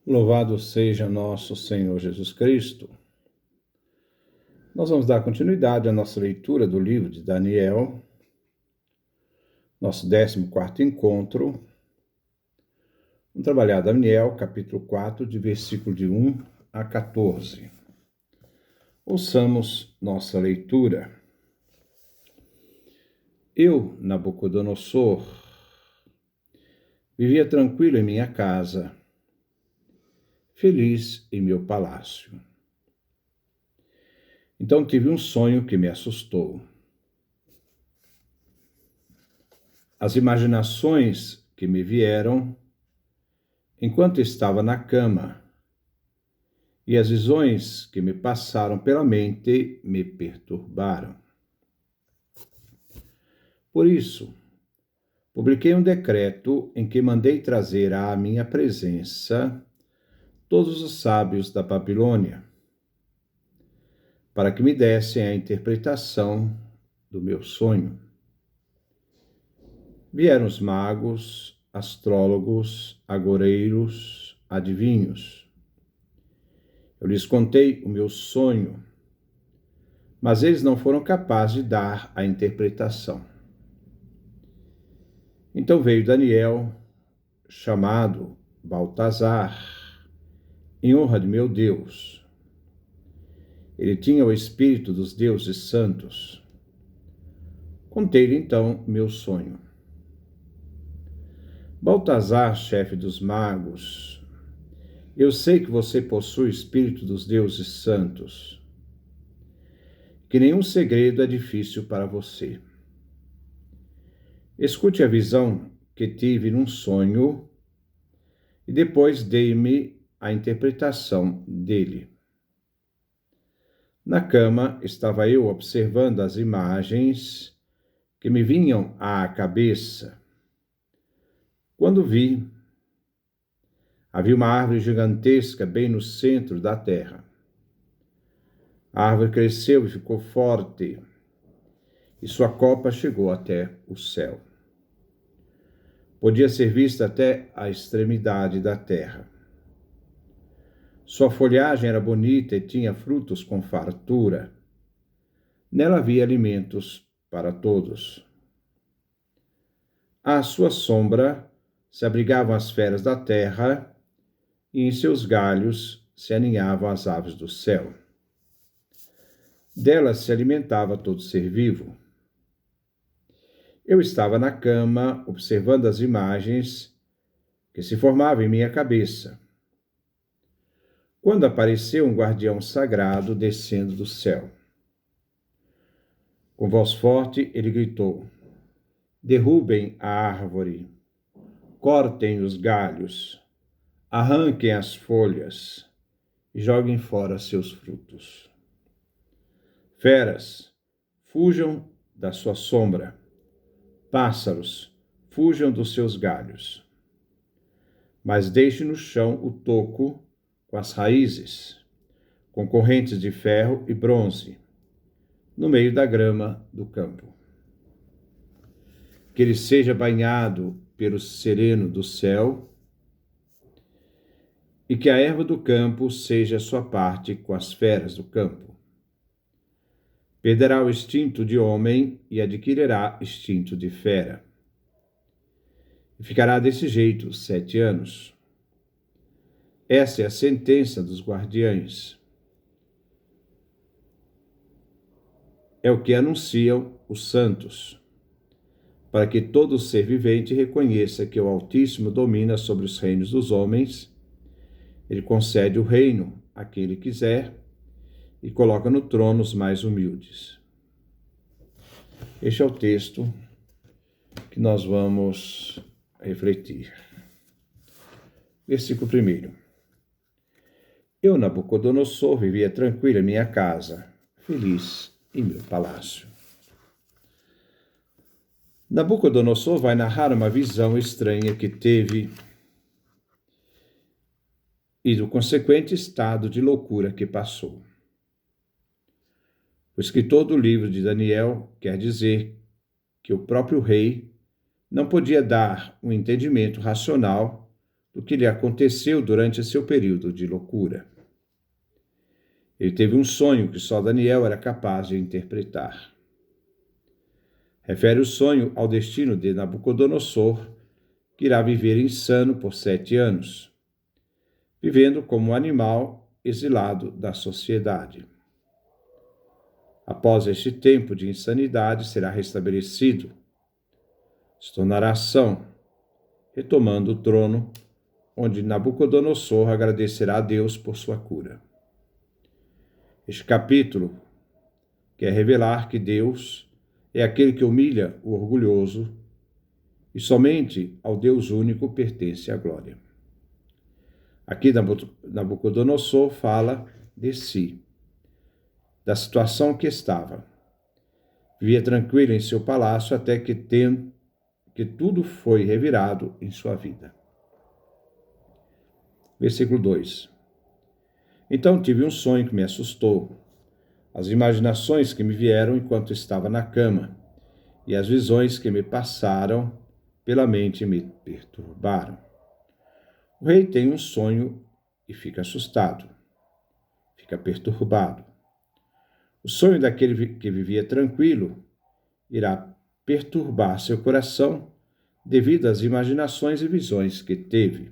Louvado seja nosso Senhor Jesus Cristo. Nós vamos dar continuidade à nossa leitura do livro de Daniel, nosso 14º encontro. Vamos trabalhar Daniel, capítulo 4, de versículo de 1 a 14. Ouçamos nossa leitura. Eu, Nabucodonosor, vivia tranquilo em minha casa, feliz em meu palácio. Então tive um sonho que me assustou. As imaginações que me vieram enquanto estava na cama e as visões que me passaram pela mente me perturbaram. Por isso, publiquei um decreto em que mandei trazer à minha presença todos os sábios da Babilônia, para que me dessem a interpretação do meu sonho. Vieram os magos, astrólogos, agoureiros, adivinhos. Eu lhes contei o meu sonho, mas eles não foram capazes de dar a interpretação. Então veio Daniel, chamado Baltazar, em honra de meu Deus. Ele tinha o espírito dos deuses santos. Contei-lhe então meu sonho. Baltazar, chefe dos magos, eu sei que você possui o espírito dos deuses santos, que nenhum segredo é difícil para você. Escute a visão que tive num sonho e depois dê-me a interpretação dele. Na cama estava eu observando as imagens que me vinham à cabeça. Quando vi, havia uma árvore gigantesca bem no centro da terra. A árvore cresceu e ficou forte, e sua copa chegou até o céu. Podia ser vista até a extremidade da terra. Sua folhagem era bonita e tinha frutos com fartura. Nela havia alimentos para todos. À sua sombra se abrigavam as feras da terra, e em seus galhos se aninhavam as aves do céu. Delas se alimentava todo ser vivo. Eu estava na cama, observando as imagens que se formavam em minha cabeça, quando apareceu um guardião sagrado descendo do céu. Com voz forte, ele gritou: derrubem a árvore, cortem os galhos, arranquem as folhas e joguem fora seus frutos. Feras, fujam da sua sombra. Pássaros, fujam dos seus galhos. Mas deixe no chão o toco com as raízes, com correntes de ferro e bronze, no meio da grama do campo. Que ele seja banhado pelo sereno do céu, e que a erva do campo seja a sua parte com as feras do campo. Perderá o instinto de homem e adquirirá instinto de fera. E ficará desse jeito 7 anos. Essa é a sentença dos guardiães. É o que anunciam os santos, para que todo ser vivente reconheça que o Altíssimo domina sobre os reinos dos homens. Ele concede o reino a quem ele quiser e coloca no trono os mais humildes. Este é o texto que nós vamos refletir. Versículo 1. Eu, Nabucodonosor, vivia tranquilo em minha casa, feliz em meu palácio. Nabucodonosor vai narrar uma visão estranha que teve e do consequente estado de loucura que passou. O escritor do livro de Daniel quer dizer que o próprio rei não podia dar um entendimento racional do que lhe aconteceu durante seu período de loucura. Ele teve um sonho que só Daniel era capaz de interpretar. Refere o sonho ao destino de Nabucodonosor, que irá viver insano por 7 anos, vivendo como um animal exilado da sociedade. Após este tempo de insanidade, será restabelecido, se tornará são, retomando o trono, onde Nabucodonosor agradecerá a Deus por sua cura. Este capítulo quer revelar que Deus é aquele que humilha o orgulhoso e somente ao Deus único pertence a glória. Aqui Nabucodonosor fala de si, da situação que estava. Vivia tranquilo em seu palácio até que tudo foi revirado em sua vida. Versículo 2. Então tive um sonho que me assustou, as imaginações que me vieram enquanto estava na cama, e as visões que me passaram pela mente me perturbaram. O rei tem um sonho e fica assustado, fica perturbado. O sonho daquele que vivia tranquilo irá perturbar seu coração devido às imaginações e visões que teve,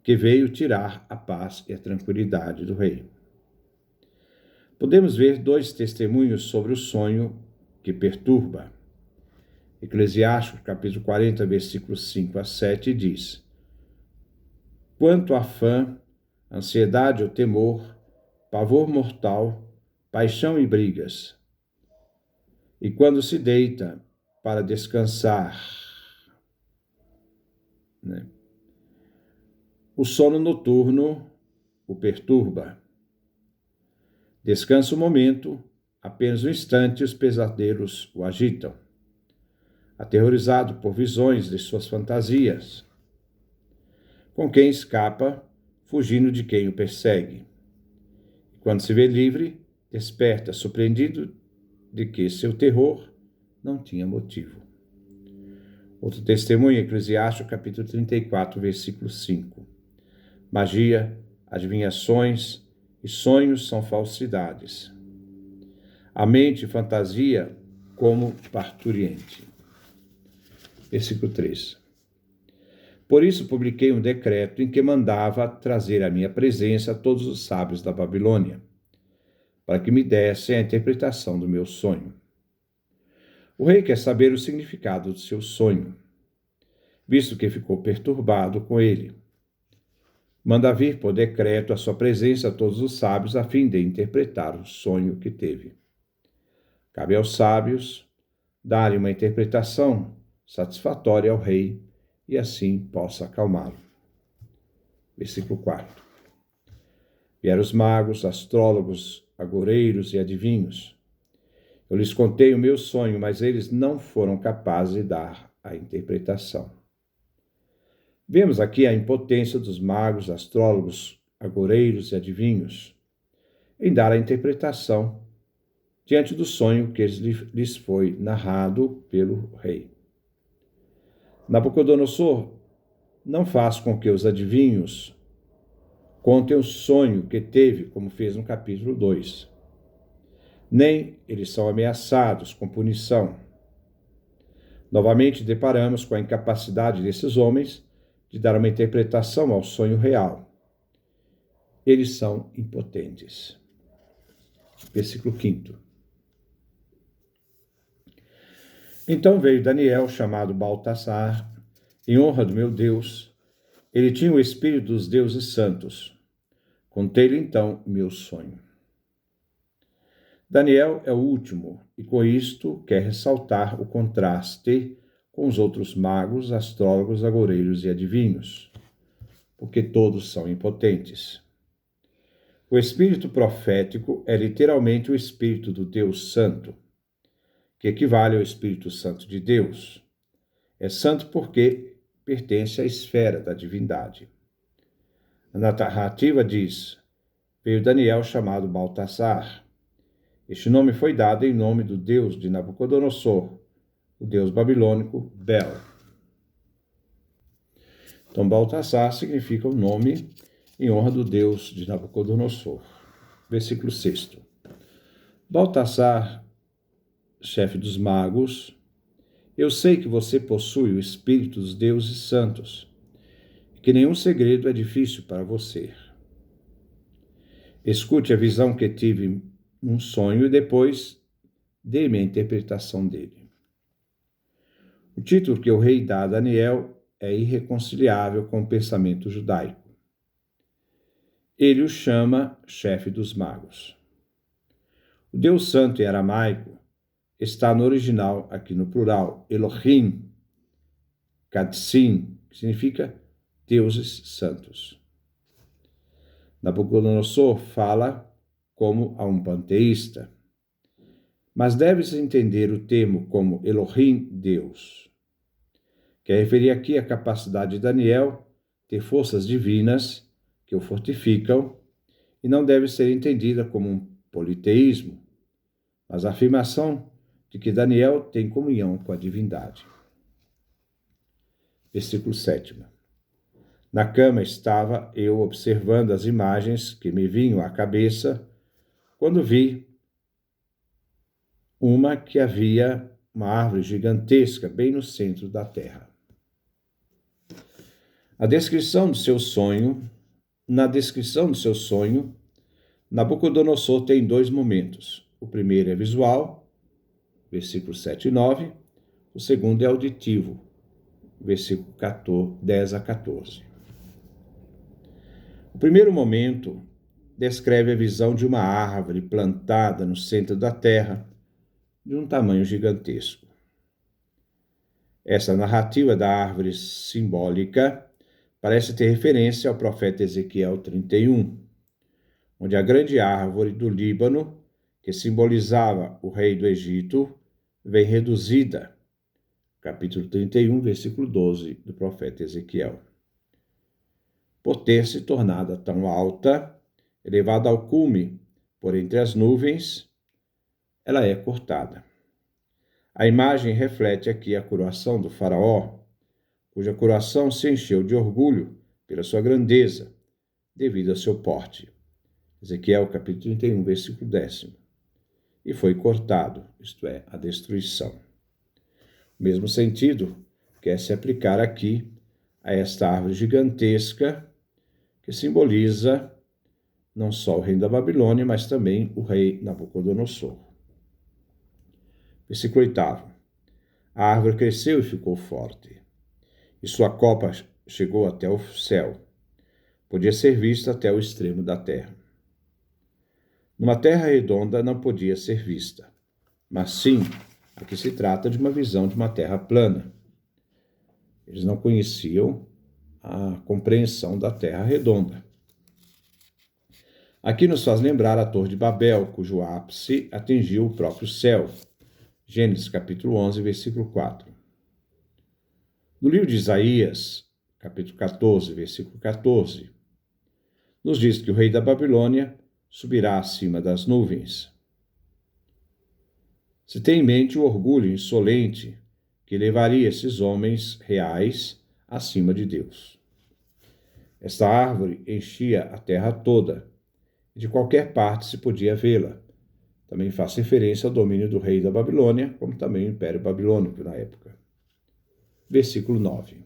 que veio tirar a paz e a tranquilidade do rei. Podemos ver 2 testemunhos sobre o sonho que perturba. Eclesiastes, capítulo 40, versículos 5 a 7, diz: Quanto à fã, ansiedade ou temor, pavor mortal, paixão e brigas. E quando se deita para descansar, o sono noturno o perturba. Descansa um momento, apenas um instante os pesadelos o agitam. Aterrorizado por visões de suas fantasias, com quem escapa, fugindo de quem o persegue. E quando se vê livre, desperta, surpreendido de que seu terror não tinha motivo. Outro testemunho, Eclesiastes, capítulo 34, versículo 5. Magia, adivinhações e sonhos são falsidades. A mente fantasia como parturiente. Versículo 3. Por isso publiquei um decreto em que mandava trazer à minha presença todos os sábios da Babilônia, para que me dessem a interpretação do meu sonho. O rei quer saber o significado do seu sonho, visto que ficou perturbado com ele. Manda vir por decreto à sua presença todos os sábios a fim de interpretar o sonho que teve. Cabe aos sábios dar-lhe uma interpretação satisfatória ao rei e assim possa acalmá-lo. Versículo 4. Vieram os magos, astrólogos, agoureiros e adivinhos. Eu lhes contei o meu sonho, mas eles não foram capazes de dar a interpretação. Vemos aqui a impotência dos magos, astrólogos, agoureiros e adivinhos em dar a interpretação diante do sonho que lhes foi narrado pelo rei. Nabucodonosor não faz com que os adivinhos contem o sonho que teve, como fez no capítulo 2. Nem eles são ameaçados com punição. Novamente deparamos com a incapacidade desses homens de dar uma interpretação ao sonho real. Eles são impotentes. Versículo 5. Então veio Daniel, chamado Baltasar, em honra do meu Deus. Ele tinha o espírito dos deuses santos. Contei-lhe então o meu sonho. Daniel é o último, e com isto quer ressaltar o contraste com os outros magos, astrólogos, agoureiros e adivinhos, porque todos são impotentes. O espírito profético é literalmente o espírito do Deus Santo, que equivale ao Espírito Santo de Deus. É santo porque pertence à esfera da divindade. A narrativa diz: veio Daniel chamado Baltasar. Este nome foi dado em nome do Deus de Nabucodonosor, o Deus babilônico Bel. Então, Baltasar significa o nome em honra do Deus de Nabucodonosor. Versículo 6. Baltasar, chefe dos magos, eu sei que você possui o espírito dos deuses santos, e que nenhum segredo é difícil para você. Escute a visão que tive num sonho e depois dê-me a interpretação dele. O título que o rei dá a Daniel é irreconciliável com o pensamento judaico. Ele o chama chefe dos magos. O Deus Santo em aramaico está no original, aqui no plural, Elohim, Kadsim, que significa deuses santos. Nabucodonosor fala como a um panteísta, mas deve-se entender o termo como Elohim, Deus. Quer referir aqui a capacidade de Daniel ter forças divinas que o fortificam e não deve ser entendida como um politeísmo, mas a afirmação de que Daniel tem comunhão com a divindade. Versículo 7. Na cama estava eu observando as imagens que me vinham à cabeça, quando vi uma que havia uma árvore gigantesca bem no centro da terra. Na descrição do seu sonho, Nabucodonosor tem dois momentos. O primeiro é visual, versículos 7 e 9. O segundo é auditivo, versículo 10 a 14. O primeiro momento descreve a visão de uma árvore plantada no centro da terra, de um tamanho gigantesco. Essa narrativa da árvore simbólica parece ter referência ao profeta Ezequiel 31, onde a grande árvore do Líbano, que simbolizava o rei do Egito, vem reduzida. Capítulo 31, versículo 12 do profeta Ezequiel. Por ter se tornado tão alta, elevada ao cume por entre as nuvens, ela é cortada. A imagem reflete aqui a coroação do faraó, cuja coroação se encheu de orgulho pela sua grandeza, devido ao seu porte. Ezequiel, capítulo 31, versículo 10. E foi cortado, isto é, a destruição. O mesmo sentido quer se aplicar aqui a esta árvore gigantesca que simboliza não só o reino da Babilônia, mas também o rei Nabucodonosor. Versículo 8. A árvore cresceu e ficou forte, e sua copa chegou até o céu. Podia ser vista até o extremo da terra. Numa terra redonda não podia ser vista, mas sim, aqui se trata de uma visão de uma terra plana. Eles não conheciam a compreensão da terra redonda. Aqui nos faz lembrar a Torre de Babel, cujo ápice atingiu o próprio céu. Gênesis capítulo 11, versículo 4. No livro de Isaías, capítulo 14, versículo 14, nos diz que o rei da Babilônia subirá acima das nuvens. Se tem em mente o orgulho insolente que levaria esses homens reais acima de Deus. Esta árvore enchia a terra toda, e de qualquer parte se podia vê-la. Também faz referência ao domínio do rei da Babilônia, como também o Império Babilônico na época. Versículo 9.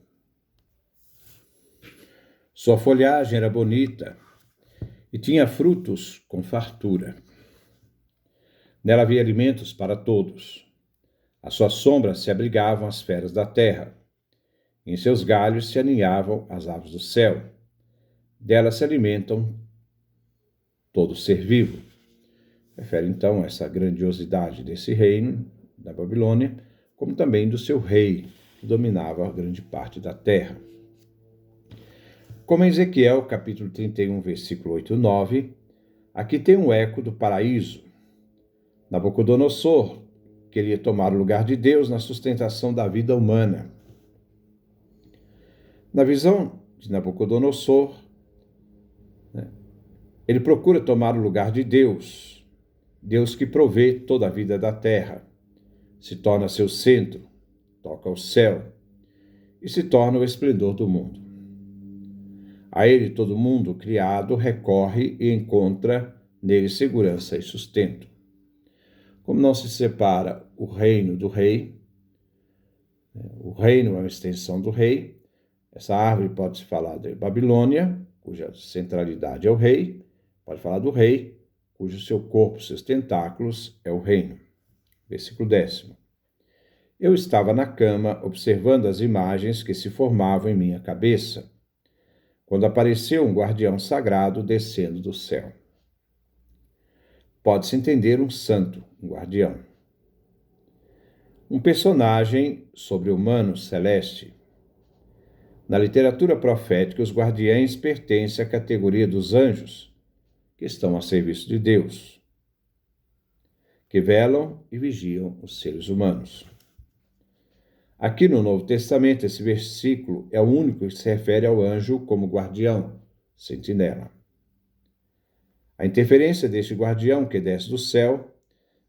Sua folhagem era bonita e tinha frutos com fartura. Nela havia alimentos para todos. À sua sombra se abrigavam as feras da terra. Em seus galhos se aninhavam as aves do céu. Dela se alimentam todo ser vivo. Refere então a essa grandiosidade desse reino da Babilônia, como também do seu rei, que dominava grande parte da terra. Como em Ezequiel, capítulo 31, versículo 8 e 9, aqui tem um eco do paraíso. Nabucodonosor queria tomar o lugar de Deus na sustentação da vida humana. Na visão de Nabucodonosor, ele procura tomar o lugar de Deus, Deus que provê toda a vida da terra, se torna seu centro, toca o céu e se torna o esplendor do mundo. A ele todo mundo criado recorre e encontra nele segurança e sustento. Como não se separa o reino do rei, o reino é uma extensão do rei. Essa árvore pode se falar de Babilônia, cuja centralidade é o rei, pode falar do rei, cujo seu corpo, seus tentáculos, é o reino. Versículo 10. Eu estava na cama observando as imagens que se formavam em minha cabeça, quando apareceu um guardião sagrado descendo do céu. Pode-se entender um santo, um guardião. Um personagem sobre-humano celeste. Na literatura profética, os guardiães pertencem à categoria dos anjos, que estão a serviço de Deus, que velam e vigiam os seres humanos. Aqui no Novo Testamento, esse versículo é o único que se refere ao anjo como guardião, sentinela. A interferência deste guardião que desce do céu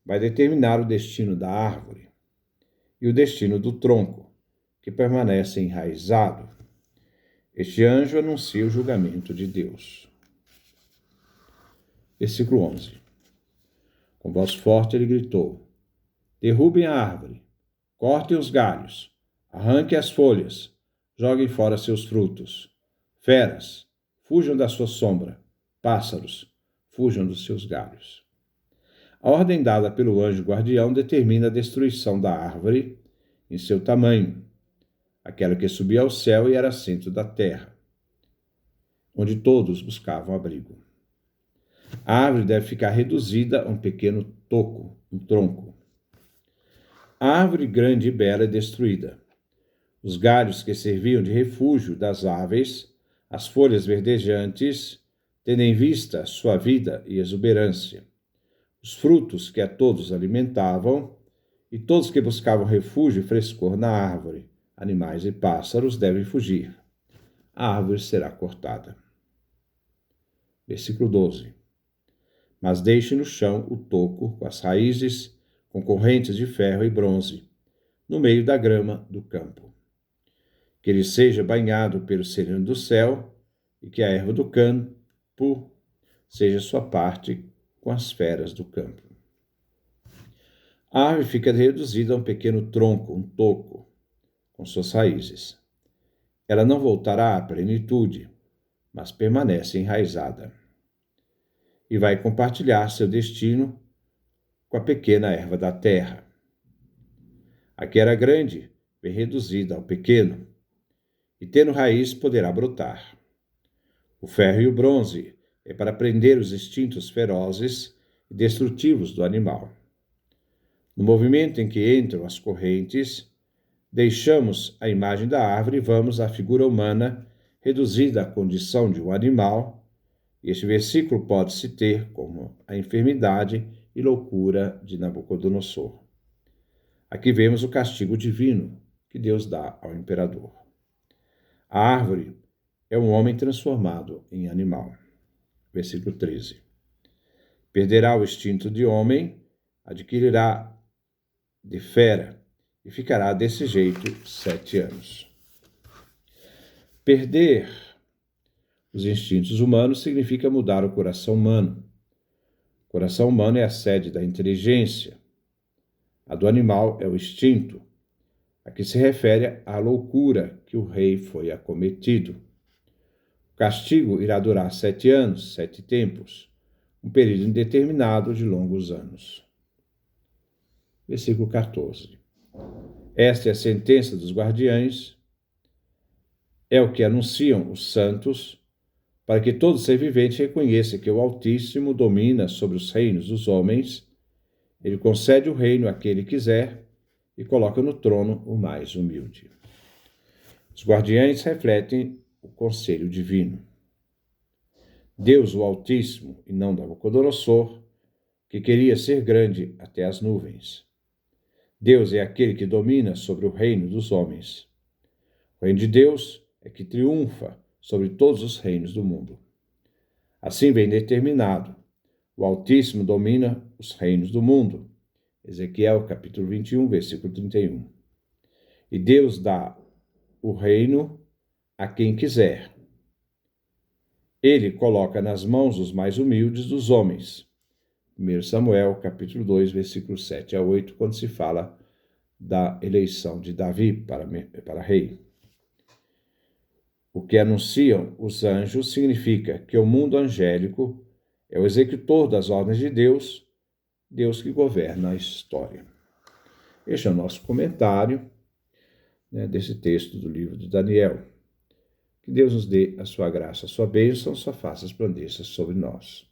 vai determinar o destino da árvore e o destino do tronco, que permanece enraizado. Este anjo anuncia o julgamento de Deus. Versículo 11. Com voz forte ele gritou: derrubem a árvore, cortem os galhos, arranquem as folhas, joguem fora seus frutos. Feras, fujam da sua sombra. Pássaros, fujam dos seus galhos. A ordem dada pelo anjo guardião determina a destruição da árvore em seu tamanho, aquela que subia ao céu e era centro da terra, onde todos buscavam abrigo. A árvore deve ficar reduzida a um pequeno toco, um tronco. A árvore grande e bela é destruída. Os galhos que serviam de refúgio das aves, as folhas verdejantes, tendo em vista sua vida e exuberância, os frutos que a todos alimentavam, e todos que buscavam refúgio e frescor na árvore, animais e pássaros, devem fugir. A árvore será cortada. Versículo 12. Mas deixe no chão o toco com as raízes, com correntes de ferro e bronze, no meio da grama do campo. Que ele seja banhado pelo sereno do céu, e que a erva do campo seja sua parte com as feras do campo. A árvore fica reduzida a um pequeno tronco, um toco, com suas raízes. Ela não voltará à plenitude, mas permanece enraizada. E vai compartilhar seu destino com a pequena erva da terra. A que era grande, vem reduzida ao pequeno, e tendo raiz poderá brotar. O ferro e o bronze é para prender os instintos ferozes e destrutivos do animal. No movimento em que entram as correntes, deixamos a imagem da árvore e vamos à figura humana reduzida à condição de um animal. Este versículo pode-se ter como a enfermidade e loucura de Nabucodonosor. Aqui vemos o castigo divino que Deus dá ao imperador. A árvore é um homem transformado em animal. Versículo 13. Perderá o instinto de homem, adquirirá de fera e ficará desse jeito 7 anos. Perder os instintos humanos significa mudar o coração humano. O coração humano é a sede da inteligência. A do animal é o instinto, a que se refere à loucura que o rei foi acometido. O castigo irá durar 7 anos, 7 tempos, um período indeterminado de longos anos. Versículo 14. Esta é a sentença dos guardiães, é o que anunciam os santos, para que todo ser vivente reconheça que o Altíssimo domina sobre os reinos dos homens. Ele concede o reino a quem ele quiser e coloca no trono o mais humilde. Os guardiães refletem o conselho divino. Deus, o Altíssimo, e não Nabucodonosor, que queria ser grande até as nuvens. Deus é aquele que domina sobre o reino dos homens. O reino de Deus é que triunfa sobre todos os reinos do mundo. Assim vem determinado: o Altíssimo domina os reinos do mundo. Ezequiel, capítulo 21, versículo 31. E Deus dá o reino a quem quiser. ele coloca nas mãos os mais humildes dos homens. 1 Samuel, capítulo 2, versículos 7 a 8, quando se fala da eleição de Davi para rei. O que anunciam os anjos significa que o mundo angélico é o executor das ordens de Deus, Deus que governa a história. Este é o nosso comentário, desse texto do livro de Daniel. Que Deus nos dê a sua graça, a sua bênção, sua face resplandeça sobre nós.